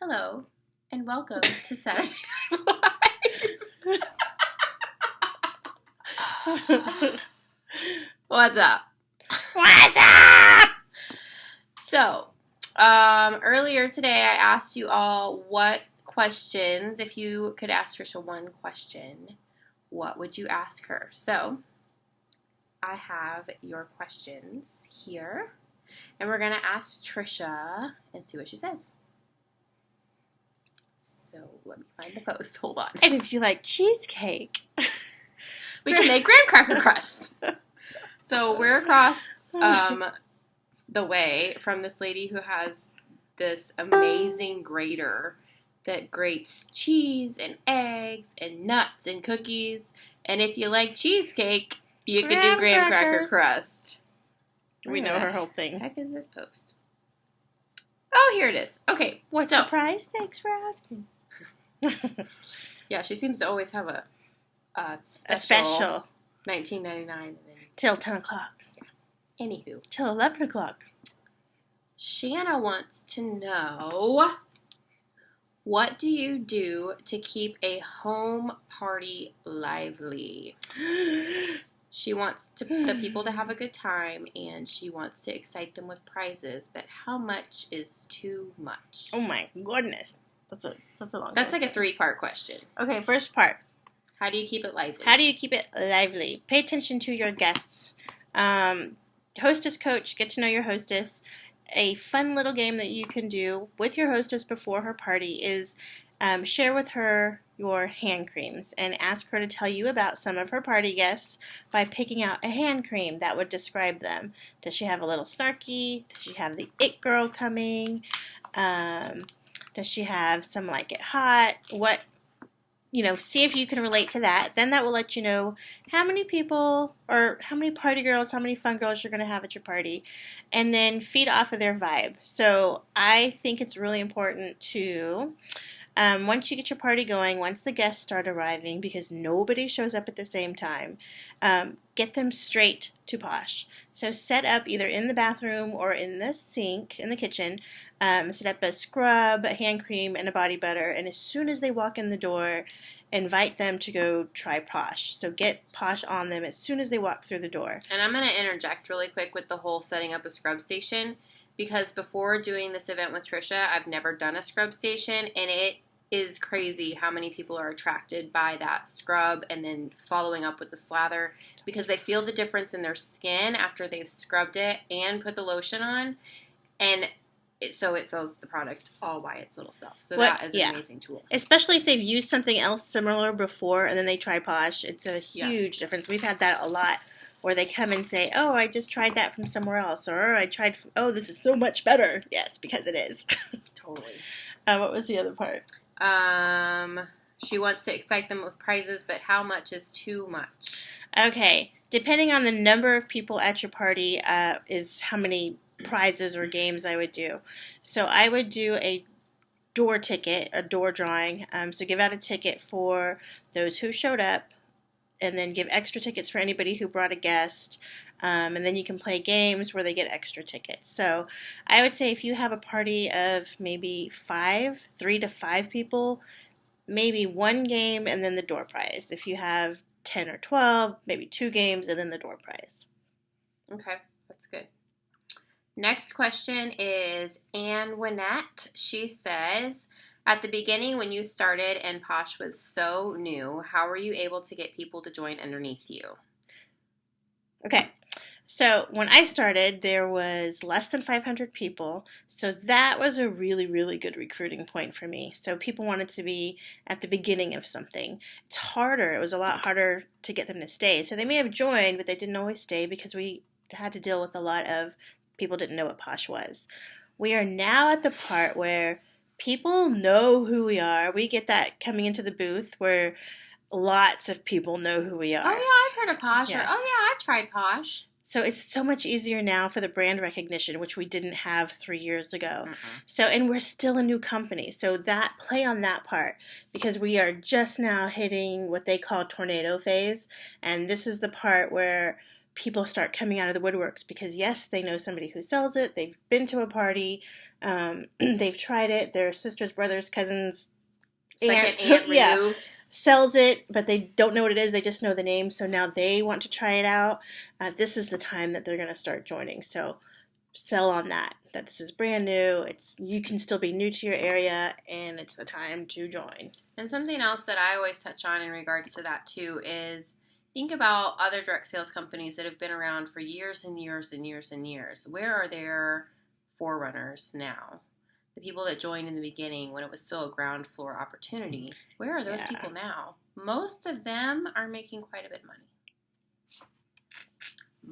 Hello, and welcome to Saturday Night Live. What's up? What's up? So, earlier today I asked you all what questions, if you could ask Trisha one question, what would you ask her? So, I have your questions here, and we're going to ask Trisha and see what she says. So let me find the post. Hold on. And if you like cheesecake, we can make graham cracker crust. So we're across the way from this lady who has this amazing grater that grates cheese and eggs and nuts and cookies. And if you like cheesecake, you can do graham cracker crust. We know her whole What thing. the heck is this post? Oh, here it is. Okay. What's the price? Thanks for asking. Yeah, she seems to always have a special. $19.99 and then Till 10 o'clock. Yeah. Anywho. Till 11 o'clock. Shanna wants to know, what do you do to keep a home party lively? She wants the people to have a good time, and she wants to excite them with prizes, but how much is too much? Oh my goodness. That's a long That's question. like a 3-part question. Okay, first part. How do you keep it lively? How do you keep it lively? Pay attention to your guests. Hostess coach, get to know your hostess. A fun little game that you can do with your hostess before her party is share with her your hand creams and ask her to tell you about some of her party guests by picking out a hand cream that would describe them. Does she have a little snarky? Does she have the it girl coming? Does she have some like it hot? What, see if you can relate to that. Then that will let you know how many people or how many party girls, how many fun girls you're going to have at your party. And then feed off of their vibe. So I think it's really important to, once you get your party going, once the guests start arriving, because nobody shows up at the same time, get them straight to Posh. So set up either in the bathroom or in the sink, in the kitchen, set up a scrub, a hand cream, and a body butter. And as soon as they walk in the door, invite them to go try Posh. So get Posh on them as soon as they walk through the door. And I'm going to interject really quick with the whole setting up a scrub station, because before doing this event with Trisha, I've never done a scrub station, and it is crazy how many people are attracted by that scrub and then following up with the slather, because they feel the difference in their skin after they've scrubbed it and put the lotion on, and so it sells the product all by its little self. So that is an amazing tool. Especially if they've used something else similar before and then they try Posh. It's a huge difference. We've had that a lot where they come and say, oh, I just tried that from somewhere else. Or this is so much better. Yes, because it is. Totally. What was the other part? She wants to excite them with prizes, but how much is too much? Okay. Depending on the number of people at your party is how many prizes or games I would do. So I would do a door ticket, a door drawing. So give out a ticket for those who showed up, and then give extra tickets for anybody who brought a guest. And then you can play games where they get extra tickets. So I would say if you have a party of maybe 3 to 5 people, maybe 1 game and then the door prize. If you have 10 or 12, maybe 2 games and then the door prize. Okay, that's good. Next question is Ann Winnett. She says, at the beginning when you started and Posh was so new, how were you able to get people to join underneath you? Okay, so when I started, there was less than 500 people, so that was a really, really good recruiting point for me. So people wanted to be at the beginning of something. It's harder. It was a lot harder to get them to stay. So they may have joined, but they didn't always stay because we had to deal with a lot of people didn't know what Posh was. We are now at the part where people know who we are. We get that coming into the booth where lots of people know who we are. Oh, yeah, I've heard of Posh. Yeah. Or, oh, yeah, I've tried Posh. So it's so much easier now for the brand recognition, which we didn't have 3 years ago. Mm-mm. So, and we're still a new company. So that play on that part, because we are just now hitting what they call tornado phase. And this is the part where people start coming out of the woodworks because, yes, they know somebody who sells it. They've been to a party. They've tried it. Their sisters, brothers, cousins, Second aunt removed. Sells it, but they don't know what it is. They just know the name. So now they want to try it out. This is the time that they're going to start joining. So sell on that this is brand new. You can still be new to your area, and it's the time to join. And something else that I always touch on in regards to that too is think about other direct sales companies that have been around for years and years and years and years. Where are their forerunners now? The people that joined in the beginning when it was still a ground floor opportunity. Where are those people now? Most of them are making quite a bit of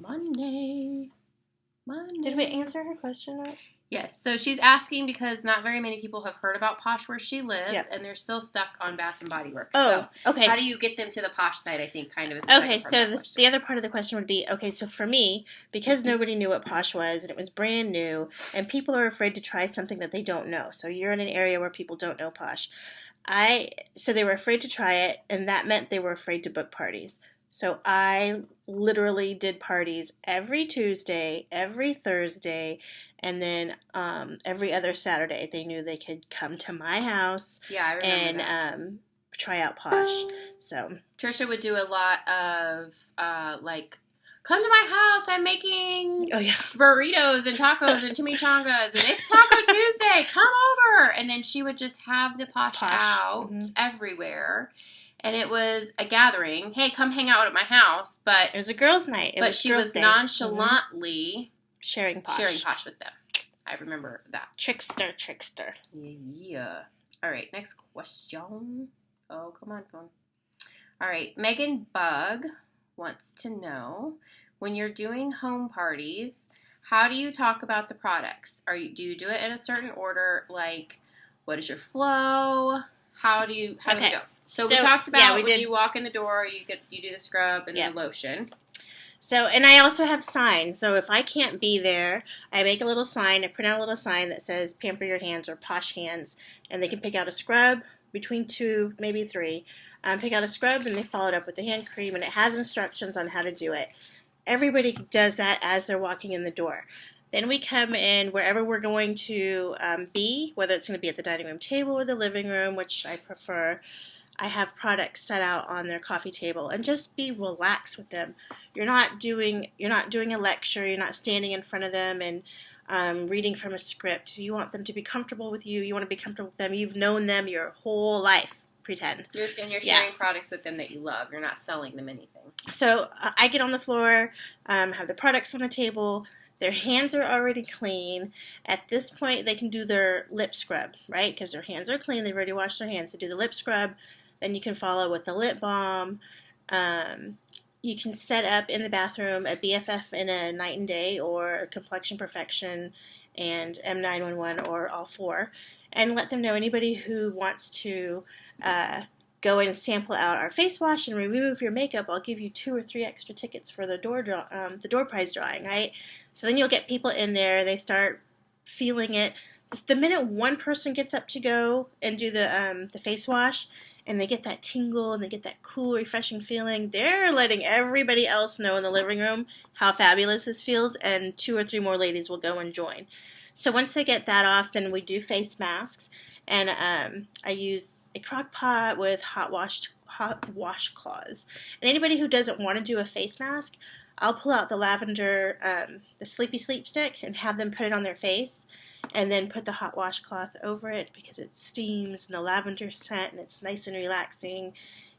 money. Monday. Did we answer her question right? Yes. So she's asking because not very many people have heard about Posh where she lives, and they're still stuck on Bath and Body Works. Oh, so okay. How do you get them to the Posh site, I think, kind of is okay, so the other part of the question would be, okay, so for me, because nobody knew what Posh was, and it was brand new, and people are afraid to try something that they don't know. So you're in an area where people don't know Posh. So they were afraid to try it, and that meant they were afraid to book parties. So I literally did parties every Tuesday, every Thursday, and then every other Saturday. They knew they could come to my house and try out Posh. So Trisha would do a lot of come to my house. I'm making burritos and tacos and chimichangas, and it's Taco Tuesday. Come over, and then she would just have the Posh. out everywhere. And it was a gathering. Hey, come hang out at my house. But it was a girls' night. But she was nonchalantly sharing Posh with them. I remember that. Trickster. Yeah. All right, next question. Oh, come on, phone. All right, Megan Bug wants to know, when you're doing home parties, how do you talk about the products? Do you do it in a certain order? Like, what is your flow? How does it go? So we talked about when you walk in the door, you do the scrub and the lotion. So, and I also have signs. So if I can't be there, I make a little sign. I print out a little sign that says Pamper Your Hands or Posh Hands. And they can pick out a scrub between 2, maybe 3. Pick out a scrub and they follow it up with the hand cream. And it has instructions on how to do it. Everybody does that as they're walking in the door. Then we come in wherever we're going to be, whether it's going to be at the dining room table or the living room, which I prefer. I have products set out on their coffee table, and just be relaxed with them. You're not doing a lecture. You're not standing in front of them and reading from a script. You want them to be comfortable with you. You want to be comfortable with them. You've known them your whole life. Pretend. You're sharing products with them that you love. You're not selling them anything. So I get on the floor, have the products on the table. Their hands are already clean. At this point, they can do their lip scrub, right? Because their hands are clean. They've already washed their hands. They do the lip scrub. Then you can follow with the lip balm. You can set up in the bathroom a BFF in a Night and Day or Complexion Perfection and M911 or all 4. And let them know anybody who wants to go and sample out our face wash and remove your makeup. I'll give you 2 or 3 extra tickets for the door prize drawing, right? So then you'll get people in there. They start feeling it. The minute one person gets up to go and do the face wash, and they get that tingle and they get that cool, refreshing feeling, they're letting everybody else know in the living room how fabulous this feels, and 2 or 3 more ladies will go and join. So once they get that off, then we do face masks, and I use a crock pot with hot washcloths. And anybody who doesn't want to do a face mask, I'll pull out the lavender, the Sleepy Sleep stick, and have them put it on their face. And then put the hot washcloth over it because it steams and the lavender scent and it's nice and relaxing.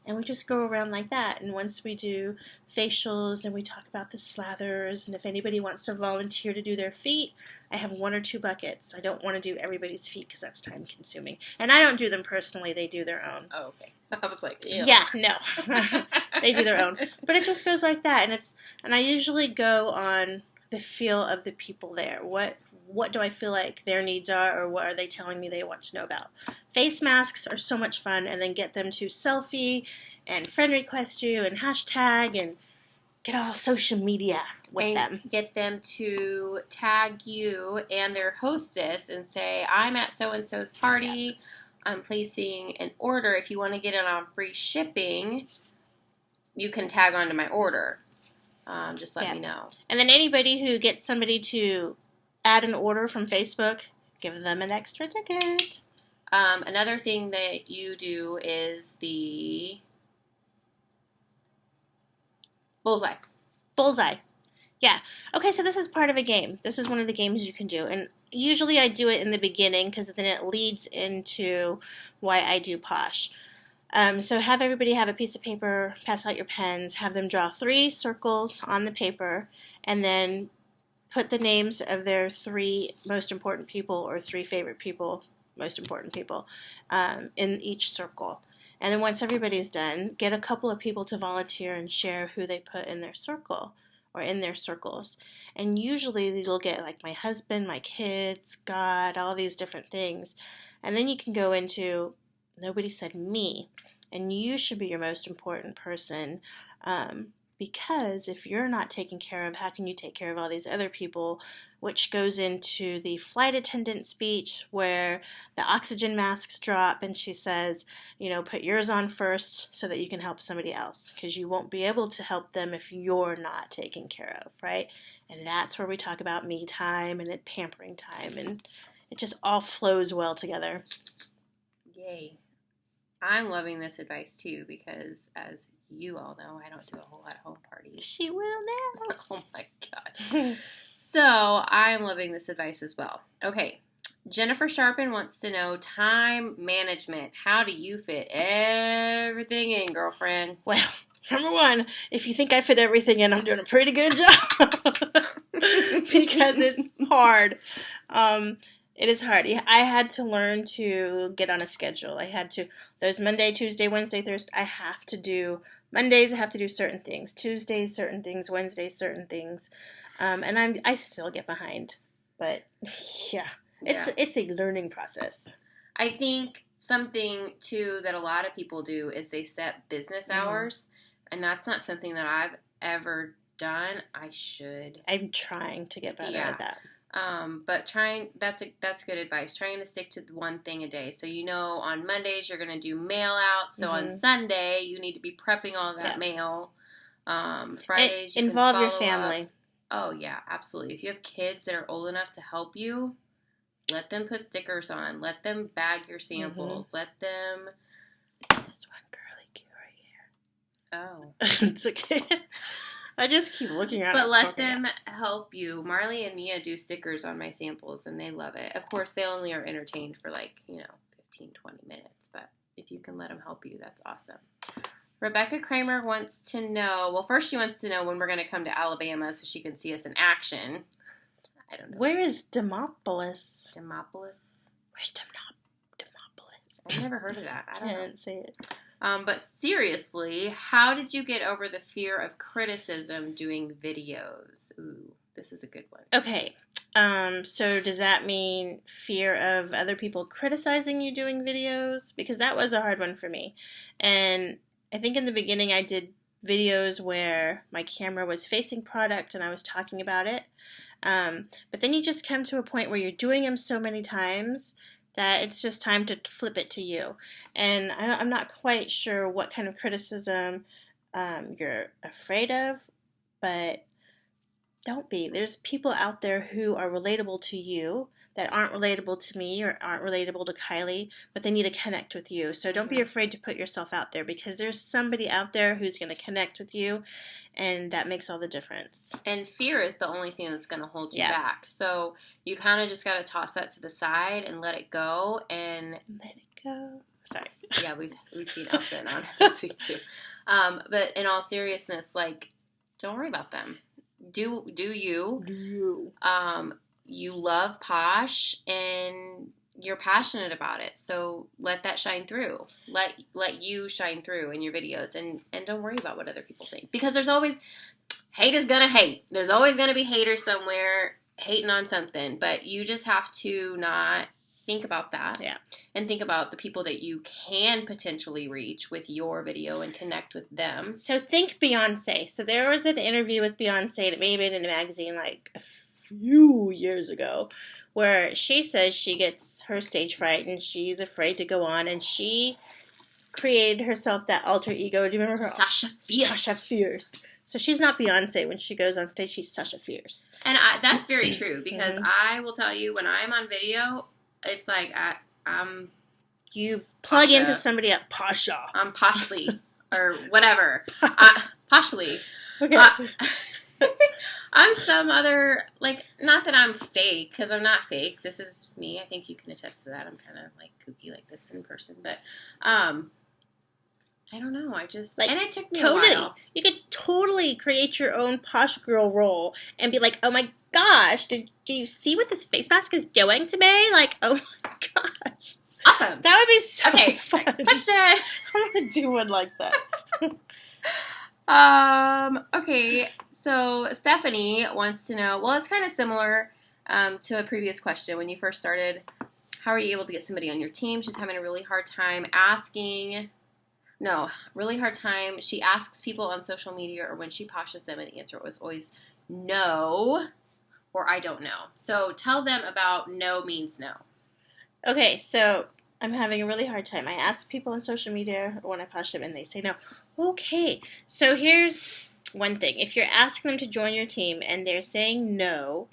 And we just go around like that. And once we do facials and we talk about the slathers, and if anybody wants to volunteer to do their feet, I have 1 or 2 buckets. I don't want to do everybody's feet because that's time consuming. And I don't do them personally. They do their own. Oh, okay. I was like, ew. Yeah, no. They do their own. But it just goes like that. And I usually go on the feel of the people there. What do I feel like their needs are, or what are they telling me they want to know about? Face masks are so much fun, and then get them to selfie and friend request you and hashtag and get all social media with them. Get them to tag you and their hostess and say, I'm at so-and-so's party. Yeah. I'm placing an order. If you want to get it on free shipping, you can tag onto my order. Just let me know. And then anybody who gets somebody to add an order from Facebook, Give them an extra ticket. Another thing that you do is the bullseye. Bullseye. Yeah. Okay, so this is part of a game. This is one of the games you can do. And usually I do it in the beginning because then it leads into why I do Posh. So have everybody have a piece of paper, pass out your pens, have them draw 3 circles on the paper, and then put the names of their 3 most important people or 3 favorite people, most important people, in each circle. And then once everybody's done, get a couple of people to volunteer and share who they put in their circle or in their circles. And usually you'll get like my husband, my kids, God, all these different things. And then you can go into nobody said me, and you should be your most important person. Because if you're not taken care of, how can you take care of all these other people? Which goes into the flight attendant speech where the oxygen masks drop and she says, put yours on first so that you can help somebody else, because you won't be able to help them if you're not taken care of, right? And that's where we talk about me time and pampering time, and it just all flows well together. Yay. I'm loving this advice too, because as you all know, I don't do a whole lot of home parties. She will now. Oh my God. So I'm loving this advice as well. Okay. Jennifer Sharpen wants to know time management. How do you fit everything in, girlfriend? Well, number one, if you think I fit everything in, I'm doing a pretty good job. Because it's hard. It is hard. I had to learn to get on a schedule. There's Monday, Tuesday, Wednesday, Thursday. I have to do Mondays. I have to do certain things. Tuesdays, certain things. Wednesdays, certain things. And I still get behind. But yeah, it's a learning process. I think something too that a lot of people do is they set business hours, and that's not something that I've ever done. I should. I'm trying to get better at that. But that's good advice. Trying to stick to one thing a day. So, on Mondays, you're going to do mail out. So on Sunday, you need to be prepping all that mail. Fridays, you involve can your follow family. Up. Oh yeah, absolutely. If you have kids that are old enough to help you, let them put stickers on. Let them bag your samples. Let them. This one curly cute right here. Oh. It's okay. I just keep looking at it. But let them help you. Marley and Mia do stickers on my samples, and they love it. Of course, they only are entertained for 15, 20 minutes. But if you can let them help you, that's awesome. Rebecca Kramer wants to know, well, first she wants to know when we're going to come to Alabama so she can see us in action. I don't know. Where is Demopolis? Demopolis? Where's Demopolis? I've never heard of that. I can't say it. But seriously, how did you get over the fear of criticism doing videos? Ooh, this is a good one. Okay. So does that mean fear of other people criticizing you doing videos? Because that was a hard one for me. And I think in the beginning I did videos where my camera was facing product and I was talking about it. But then you just come to a point where you're doing them so many times that it's just time to flip it to you. And I'm not quite sure what kind of criticism you're afraid of, but don't be. There's people out there who are relatable to you that aren't relatable to me or aren't relatable to Kylie, but they need to connect with you. So don't be afraid to put yourself out there, because there's somebody out there who's going to connect with you, and that makes all the difference. And fear is the only thing that's going to hold you back. So you kind of just got to toss that to the side and let it go. And let it go. Sorry. Yeah, we've seen Elsa and Anna this week too. But in all seriousness, don't worry about them. Do you? Do you? You love Posh and you're passionate about it. So let that shine through. Let you shine through in your videos, and don't worry about what other people think. Because there's always hate is gonna hate. There's always gonna be haters somewhere hating on something. But you just have to not think about that. Yeah. And think about the people that you can potentially reach with your video and connect with them. So think Beyonce. So there was an interview with Beyonce that may have been in a magazine a few years ago, where she says she gets her stage fright and she's afraid to go on, and she created herself that alter ego. Do you remember her? Sasha Fierce. Sasha Fierce. So she's not Beyonce when she goes on stage. She's Sasha Fierce. And that's very true, because I will tell you, when I'm on video, it's like I'm You plug Pasha. into somebody at Pasha. I'm Poshly or whatever. Poshly. Okay. I'm some other, like, not that I'm fake, because I'm not fake. This is me. I think you can attest to that. I'm kind of, like, kooky like this in person. But, I don't know. I just, Like, and it took me a totally. while. You could totally create your own Posh girl role and be like, oh my gosh, do you see what this face mask is doing to me? Like, oh my gosh. Awesome. That would be so Okay, fun. next question. I want to do one like that. Okay, so Stephanie wants to know, well, it's kind of similar to a previous question. When you first started, how are you able to get somebody on your team? She's having a really hard time she asks people on social media or when she poshes them, and the answer was always no or I don't know. So tell them about no means no. Okay, so I'm having a really hard time. I ask people on social media or when I post them and they say no. Okay, so here's one thing. If you're asking them to join your team and they're saying no,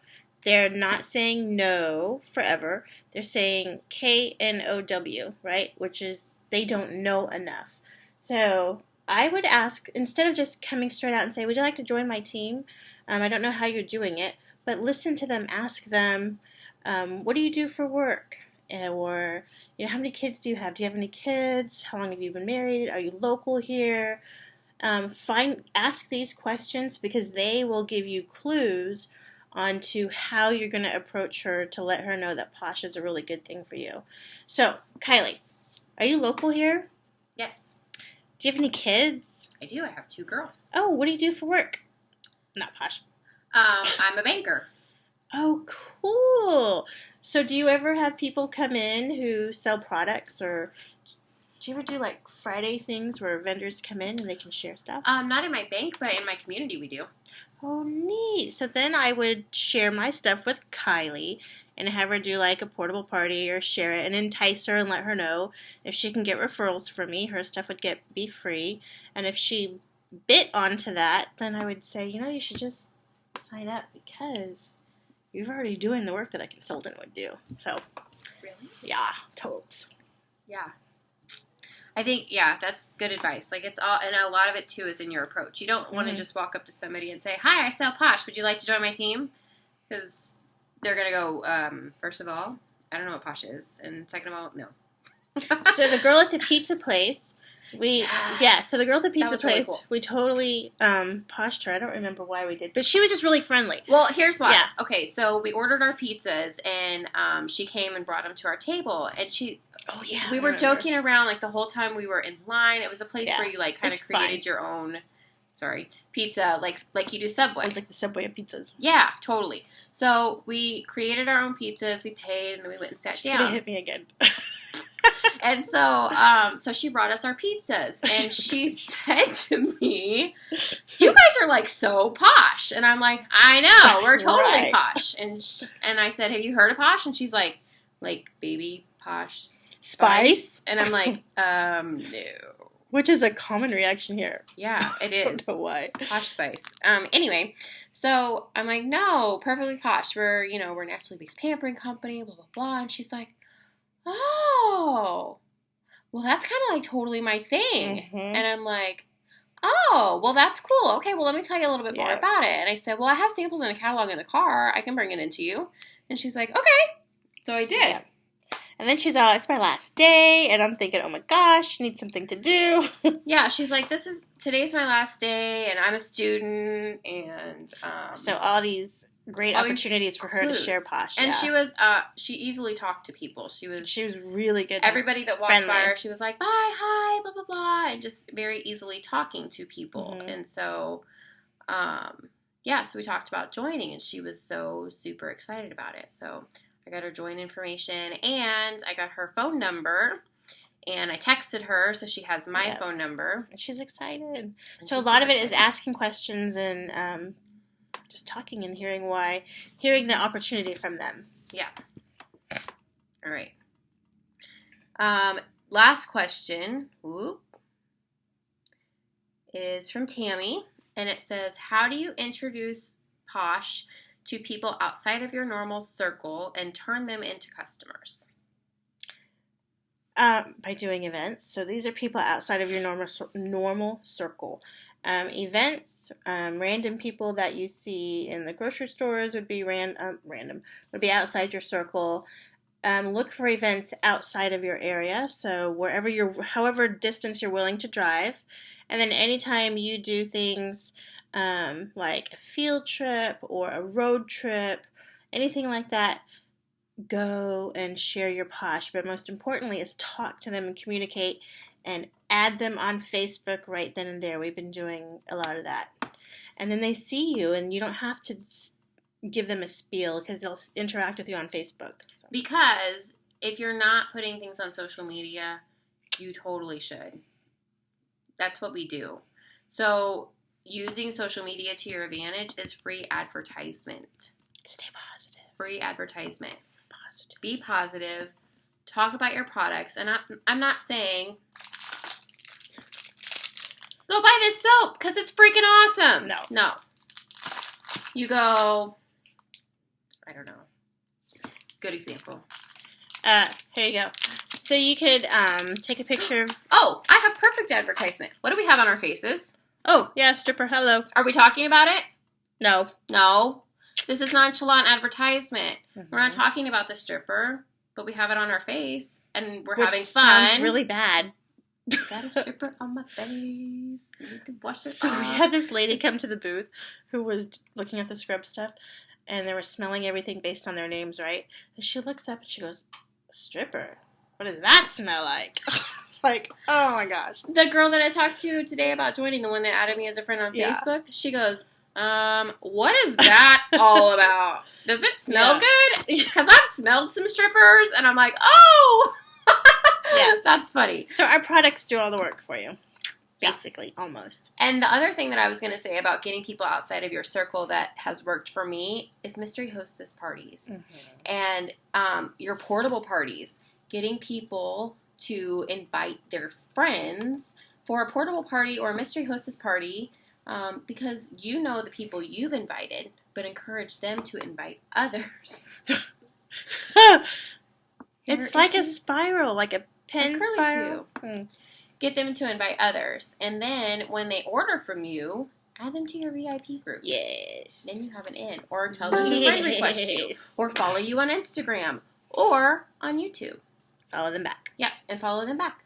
they're not saying no forever. They're saying KNOW, right? Which is they don't know enough. So I would ask, instead of just coming straight out and say, would you like to join my team? I don't know how you're doing it, but listen to them. Ask them, what do you do for work? Or, how many kids do you have? Do you have any kids? How long have you been married? Are you local here? Ask these questions because they will give you clues onto how you're going to approach her to let her know that Posh is a really good thing for you. So, Kylie, are you local here? Yes. Do you have any kids? I do. I have 2 girls. Oh, what do you do for work? Not Posh. I'm a banker. Oh, cool. So do you ever have people come in who sell products, or do you ever do like Friday things where vendors come in and they can share stuff? Not in my bank, but in my community we do. Oh, neat. So then I would share my stuff with Kylie and have her do like a portable party or share it and entice her and let her know if she can get referrals from me, her stuff would be free. And if she bit onto that, then I would say, you should just sign up because you're already doing the work that a consultant would do. So, really? Yeah, totes. Yeah. I think, that's good advice. Like, it's all, and a lot of it, too, is in your approach. You don't want to just walk up to somebody and say, hi, I sell Posh. Would you like to join my team? Because they're going to go, first of all, I don't know what Posh is. And second of all, no. So the girl at the pizza place, so the girl at the pizza place, really cool. We totally poshed her. I don't remember why we did, but she was just really friendly. Well, here's why. Yeah. Okay, so we ordered our pizzas, and she came and brought them to our table, and we were joking around like the whole time we were in line. It was a place where you like kind of created your own, pizza, like you do Subway. It's like the Subway of pizzas. Yeah, totally. So we created our own pizzas, we paid, and then we went and sat down. She's gonna hit me again. And so she brought us our pizzas, and she said to me, you guys are like so posh. And I'm like, I know, we're totally posh. And I said, have you heard of Posh? And she's like baby Posh Spice? And I'm like, no. Which is a common reaction here. Yeah, it is. I don't know why. Posh Spice. Anyway, so I'm like, no, perfectly posh. We're a naturally based pampering company, blah, blah, blah. And she's like, oh, well, that's kind of like totally my thing. Mm-hmm. And I'm like, oh, well, that's cool. Okay, well, let me tell you a little bit more about it. And I said, well, I have samples in a catalog in the car. I can bring it into you. And she's like, okay. So I did. Yeah. And then she's all, it's my last day. And I'm thinking, oh my gosh, I need something to do. Yeah, she's like, today's my last day, and I'm a student. And so all these great opportunities for her to share Posh. And she easily talked to people. She was really good. Everybody that walked by her, she was like, bye, hi, blah, blah, blah, and just very easily talking to people. Mm-hmm. And so, so we talked about joining, and she was so super excited about it. So I got her join information, and I got her phone number, and I texted her, so she has my phone number. And she's excited. And so a lot of it is asking questions and just talking and hearing the opportunity from them. Yeah. All right. Last question is from Tammy, and it says, how do you introduce Posh to people outside of your normal circle and turn them into customers? By doing events. So these are people outside of your normal circle. Events, random people that you see in the grocery stores would be random, would be outside your circle. Look for events outside of your area. So however distance you're willing to drive. And then anytime you do things like a field trip or a road trip, anything like that, go and share your Posh. But most importantly is talk to them and communicate and add them on Facebook right then and there. We've been doing a lot of that. And then they see you, and you don't have to give them a spiel because they'll interact with you on Facebook. So. Because if you're not putting things on social media, you totally should. That's what we do. So using social media to your advantage is free advertisement. Stay positive. Free advertisement. Positive. Be positive. Talk about your products. And I'm not saying go buy this soap because it's freaking awesome. No. You go, I don't know. Good example. Here you go. So you could take a picture of... Oh, I have perfect advertisement. What do we have on our faces? Oh, yeah, stripper, hello. Are we talking about it? No. No. This is nonchalant advertisement. Mm-hmm. We're not talking about the stripper, but we have it on our face, and we're Which having fun. Sounds really bad. Got a stripper on my face. I need to wash it So off. we had this lady come to the booth who was looking at the scrub stuff, and they were smelling everything based on their names, right? And she looks up and she goes, stripper? What does that smell like? It's like, oh my gosh. The girl that I talked to today about joining, the one that added me as a friend on Yeah. Facebook, she goes, what is that all about? Does it smell good? Because I've smelled some strippers, and I'm like, oh! Yeah. That's funny. So our products do all the work for you. Basically, almost. And the other thing that I was going to say about getting people outside of your circle that has worked for me is mystery hostess parties. Mm-hmm. And your portable parties. Getting people to invite their friends for a portable party or a mystery hostess party because you know the people you've invited, but encourage them to invite others. It's like a spiral, like a pen spiral. Get them to invite others. And then when they order from you, add them to your VIP group. Yes. Then you have an in. Or tell them to friend request you. Or follow you on Instagram. Or on YouTube. Follow them back. Yeah, and follow them back.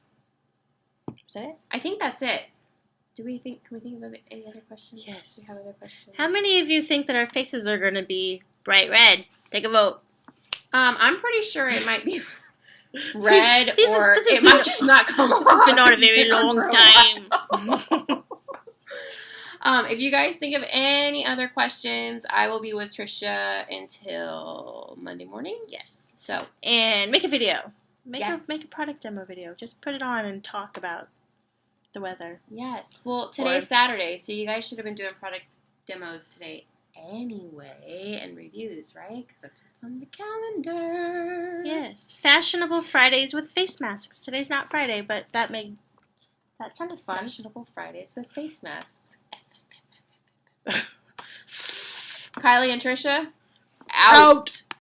Is that it? I think that's it. Can we think of any other questions? Yes. Do we have other questions? How many of you think that our faces are going to be bright red? Take a vote. I'm pretty sure it might be red or this it might just not come off. It's been on a very long time. If you guys think of any other questions, I will be with Trisha until Monday morning. Yes. So And make a video. Make Yes. a product demo video. Just put it on and talk about the weather. yes. Well, today's Saturday, so you guys should have been doing product demos today anyway and reviews, right? Because that's what's on the calendar. Yes. Fashionable Fridays with face masks. Today's not Friday, but that sounded fun. Fashionable Fridays with face masks. Kylie and Trisha, out.